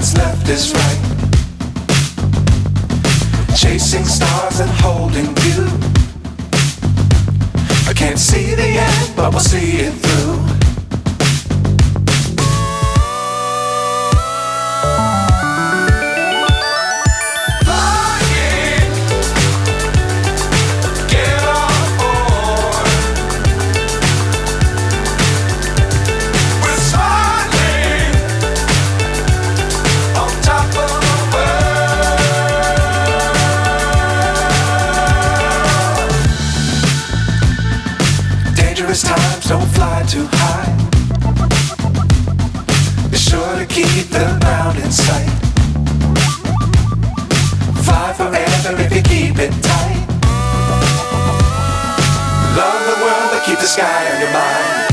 what's left is right. Chasing stars and holding you. I can't see the end, but we'll see it through. Times don't fly too high. Be sure to keep the ground in sight. Fly forever if you keep it tight. Love the world but keep the sky on your mind.